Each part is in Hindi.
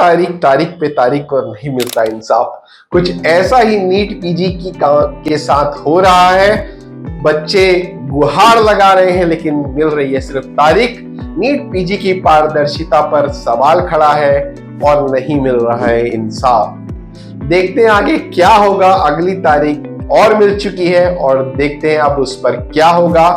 तारीख पे तारीख को नहीं मिलता इंसाफ। कुछ ऐसा ही नीट पीजी के साथ हो रहा है। बच्चे गुहार लगा रहे हैं लेकिन मिल रही है सिर्फ तारीख। नीट पीजी की पारदर्शिता पर सवाल खड़ा है और नहीं मिल रहा है इंसाफ। देखते हैं आगे क्या होगा। अगली तारीख और मिल चुकी है और देखते हैं अब उस पर क्या होगा।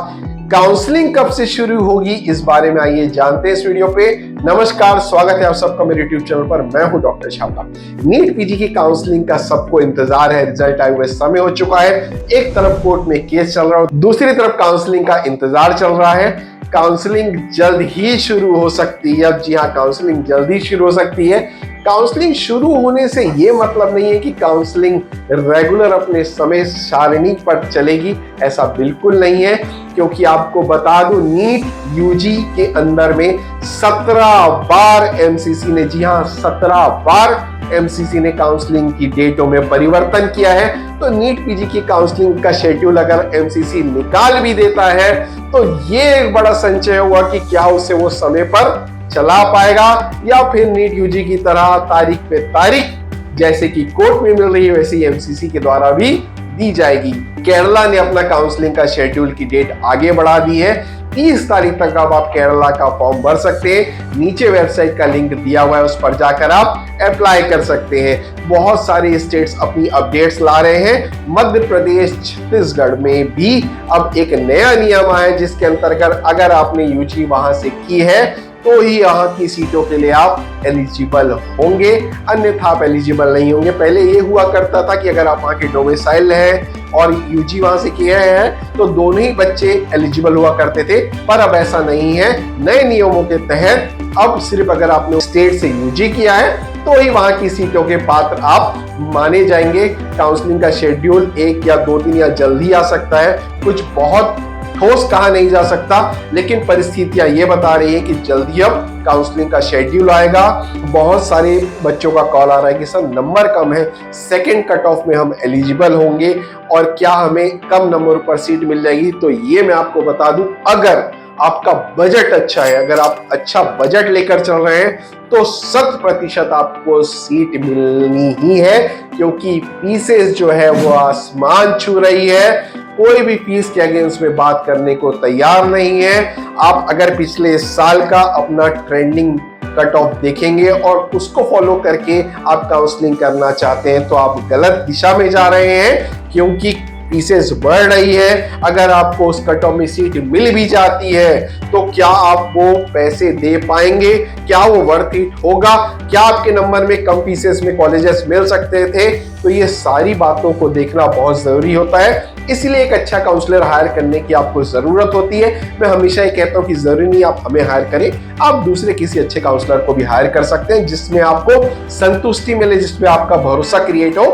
काउंसलिंग कब से शुरू होगी इस बारे में आइए जानते हैं इस वीडियो पे। नमस्कार, स्वागत है आप सबका मेरे यूट्यूब चैनल पर। मैं हूं डॉक्टर छाबड़ा। नीट पीजी की काउंसलिंग का सबको इंतजार है। रिजल्ट आए हुए समय हो चुका है। एक तरफ कोर्ट में केस चल रहा है, दूसरी तरफ काउंसलिंग का इंतजार चल रहा है। काउंसलिंग जल्द ही शुरू हो सकती है। अब जी हाँ, काउंसलिंग जल्द ही शुरू हो सकती है। काउंसलिंग शुरू होने से ये मतलब नहीं है कि काउंसलिंग रेगुलर अपने समय सारणी पर चलेगी, ऐसा बिल्कुल नहीं है। क्योंकि आपको बता दूं, नीट यूजी के अंदर में 17 बार एमसीसी ने, जी हाँ 17 बार एमसीसी ने काउंसलिंग की डेटों में परिवर्तन किया है। तो नीट पीजी की काउंसलिंग का शेड्यूल अगर एमसीसी निकाल भी देता है तो ये एक बड़ा संचय हुआ कि क्या उसे वो समय पर चला पाएगा या फिर नीट यूजी की तरह तारीख पे तारीख जैसे कि कोर्ट में मिल रही है वैसे ही एमसीसी के द्वारा भी दी जाएगी। केरला ने अपना काउंसलिंग का शेड्यूल की डेट आगे बढ़ा दी है। 30 तारीख तक अब आप केरला का फॉर्म भर सकते हैं। नीचे वेबसाइट का लिंक दिया हुआ है, उस पर जाकर आप अप्लाई कर सकते हैं। बहुत सारे स्टेट्स अपनी अपडेट्स ला रहे हैं। मध्य प्रदेश, छत्तीसगढ़ में भी अब एक नया नियम आया है जिसके अंतर्गत अगर आपने यूजी वहां से की है तो ही यहाँ की सीटों के लिए आप एलिजिबल होंगे, अन्यथा आप एलिजिबल नहीं होंगे। पहले ये हुआ करता था कि अगर आप वहाँ के डोमिसाइल हैं और यूजी वहां से किए हैं तो दोनों ही बच्चे एलिजिबल हुआ करते थे, पर अब ऐसा नहीं है। नए नियमों के तहत अब सिर्फ अगर आपने स्टेट से यूजी किया है तो ही वहां की सीटों के पात्र आप माने जाएंगे। काउंसलिंग का शेड्यूल 1 या 2 दिन या जल्दी आ सकता है। कुछ बहुत ठोस कहा नहीं जा सकता, लेकिन परिस्थितियां ये बता रही है कि जल्दी अब काउंसलिंग का शेड्यूल आएगा। बहुत सारे बच्चों का कॉल आ रहा है कि सर नंबर कम है, सेकंड कट ऑफ में हम एलिजिबल होंगे और क्या हमें कम नंबर पर सीट मिल जाएगी। तो ये मैं आपको बता दूं, अगर आपका बजट अच्छा है, अगर आप अच्छा बजट लेकर चल रहे हैं तो 100% आपको सीट मिलनी ही है, क्योंकि फीसेस जो है वो आसमान छू रही है। कोई भी फीस के अगेंस्ट में बात करने को तैयार नहीं है। आप अगर पिछले साल का अपना ट्रेंडिंग कट ऑफ देखेंगे और उसको फॉलो करके आप काउंसलिंग करना चाहते हैं तो आप गलत दिशा में जा रहे हैं, क्योंकि फीसेस बढ़ रही है। अगर आपको उस कट ऑफ में सीट मिल भी जाती है तो क्या आप वो पैसे दे पाएंगे? क्या वो वर्थ इट होगा? क्या आपके नंबर में कम फीसेस में कॉलेजेस मिल सकते थे? तो ये सारी बातों को देखना बहुत जरूरी होता है। इसलिए एक अच्छा काउंसलर हायर करने की आपको जरूरत होती है। मैं हमेशा ये कहता हूँ कि जरूरी नहीं आप हमें हायर करें, आप दूसरे किसी अच्छे काउंसलर को भी हायर कर सकते हैं जिसमें आपको संतुष्टि मिले, जिसमें आपका भरोसा क्रिएट हो।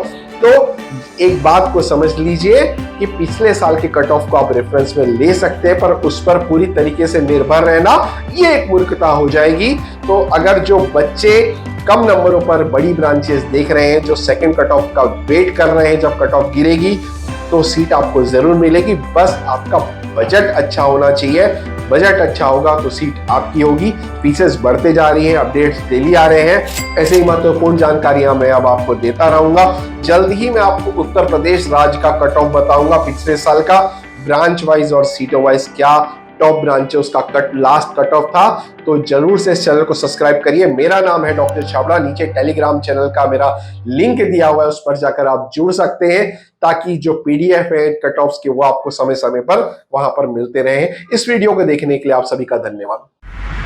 तो एक बात को समझ लीजिए कि पिछले साल के कट ऑफ को आप रेफरेंस में ले सकते हैं, पर उस पर पूरी तरीके से निर्भर रहना ये एक मूर्खता हो जाएगी। तो अगर जो बच्चे कम नंबरों पर बड़ी ब्रांचेस देख रहे हैं, जो सेकंड कट ऑफ का वेट कर रहे हैं जब कट ऑफ गिरेगी, तो सीट आपको जरूर मिलेगी। बस आपका बजट अच्छा होना चाहिए। बजट अच्छा होगा तो सीट आपकी होगी। फीसेस बढ़ते जा रही हैं, अपडेट्स डेली आ रहे हैं। ऐसे ही महत्वपूर्ण जानकारियां मैं अब आपको देता रहूंगा। जल्द ही मैं आपको उत्तर प्रदेश राज्य का कट ऑफ बताऊंगा, पिछले साल का ब्रांच वाइज और सीटों वाइज क्या टॉप ब्रांच है उसका लास्ट कट ऑफ था। तो जरूर से इस चैनल को सब्सक्राइब करिए। मेरा नाम है डॉक्टर छाबड़ा। नीचे टेलीग्राम चैनल का मेरा लिंक दिया हुआ है, उस पर जाकर आप जुड़ सकते हैं ताकि जो पीडीएफ है कट ऑफ्स के वो आपको समय समय पर वहां पर मिलते रहे। इस वीडियो को देखने के लिए आप सभी का धन्यवाद।